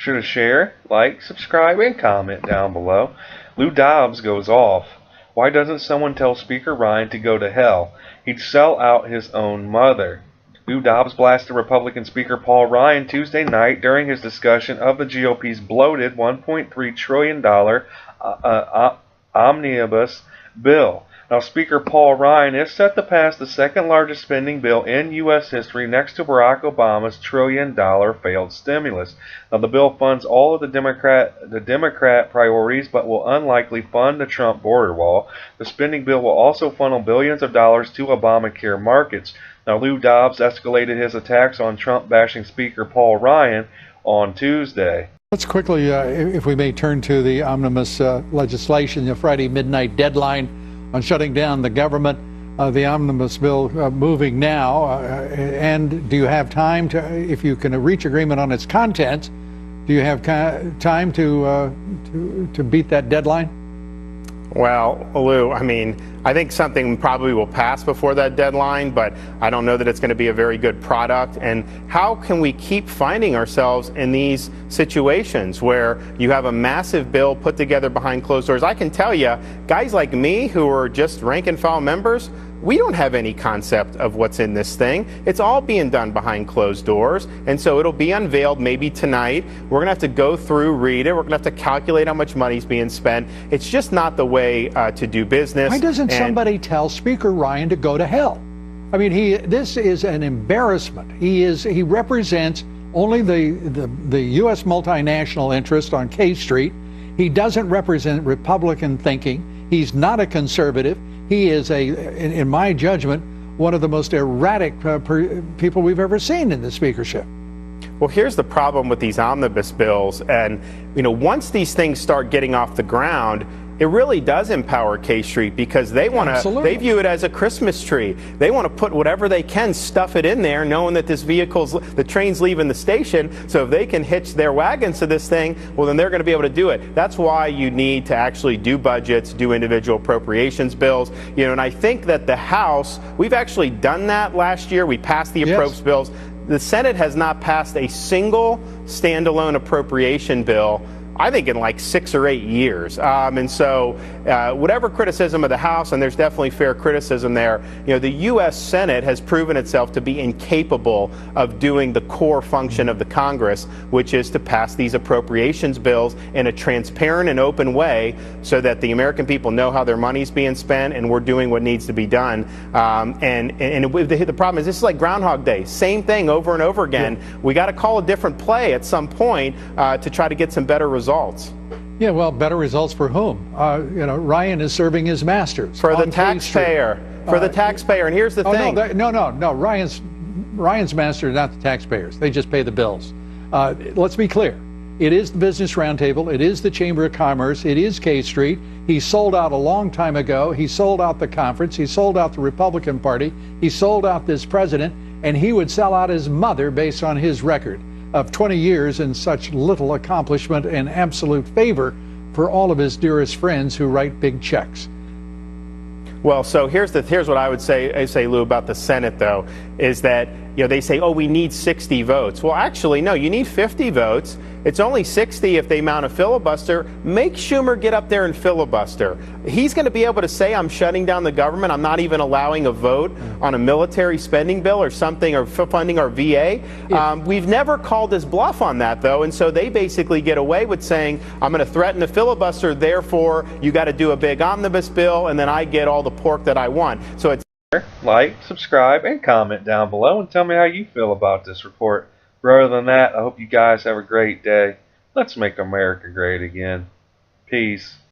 sure to share, like, subscribe, and comment down below. Lou Dobbs goes off. Why doesn't someone tell Speaker Ryan to go to hell? He'd sell out his own mother. Lou Dobbs blasted Republican Speaker Paul Ryan Tuesday night during his discussion of the GOP's bloated $1.3 trillion omnibus bill. Now, Speaker Paul Ryan is set to pass the second largest spending bill in U.S. history next to Barack Obama's $1 trillion failed stimulus. Now, the bill funds all of the Democrat priorities, but will unlikely fund the Trump border wall. The spending bill will also funnel billions of dollars to Obamacare markets. Now, Lou Dobbs escalated his attacks on Trump-bashing Speaker Paul Ryan on Tuesday. Let's quickly, if we may, turn to the omnibus legislation, the Friday midnight deadline on shutting down the government, the omnibus bill moving now, and do you have time to, if you can reach agreement on its content, do you have time to beat that deadline? Well, Lou, I mean, I think something probably will pass before that deadline, but I don't know that it's going to be a very good product. And how can we keep finding ourselves in these situations where you have a massive bill put together behind closed doors? I can tell you, guys like me who are just rank and file members, we don't have any concept of what's in this thing. It's all being done behind closed doors, and so it'll be unveiled maybe tonight. We're going to have to go through, read it. We're going to have to calculate how much money's being spent. It's just not the way to do business. Why doesn't somebody tell Speaker Ryan to go to hell? I mean, this is an embarrassment. He represents only the U.S. multinational interest on K Street. He doesn't represent Republican thinking. He's not a conservative. He is, in my judgment, one of the most erratic people we've ever seen in the speakership. Well, here's the problem with these omnibus bills. And, you know, once these things start getting off the ground, it really does empower K Street because they want to, they view it as a Christmas tree. They want to put whatever they can, stuff it in there, knowing that the train's leaving the station. So if they can hitch their wagons to this thing, well, then they're going to be able to do it. That's why you need to actually do budgets, do individual appropriations bills. You know, and I think that the House, we've actually done that last year. We passed the appropriations bills. The Senate has not passed a single standalone appropriation bill, I think, in like 6 or 8 years. And so whatever criticism of the House, and there's definitely fair criticism there, you know, the U.S. Senate has proven itself to be incapable of doing the core function of the Congress, which is to pass these appropriations bills in a transparent and open way so that the American people know how their money's being spent and we're doing what needs to be done. And the problem is this is like Groundhog Day. Same thing over and over again. Yeah. We got to call a different play at some point to try to get some better results. Yeah, well, better results for whom? You know, Ryan is serving his masters. For the taxpayer. For the taxpayer. And here's the thing. No. Ryan's masters are not the taxpayers. They just pay the bills. Let's be clear. It is the Business Roundtable. It is the Chamber of Commerce. It is K Street. He sold out a long time ago. He sold out the conference. He sold out the Republican Party. He sold out this president. And he would sell out his mother based on his record of 20 years and such little accomplishment and absolute favor for all of his dearest friends who write big checks. Well, so here's what I would say, Lou, about the Senate, though, is that, you know, they say, oh, we need 60 votes. Well, actually, no, you need 50 votes. It's only 60 if they mount a filibuster. Make Schumer get up there and filibuster. He's going to be able to say, I'm shutting down the government. I'm not even allowing a vote on a military spending bill or something, or funding our VA. We've never called his bluff on that, though, and so they basically get away with saying, I'm going to threaten a filibuster, therefore you got to do a big omnibus bill, and then I get all the pork that I want. So it's like, subscribe, and comment down below and tell me how you feel about this report. But other than that, I hope you guys have a great day. Let's make America great again. Peace.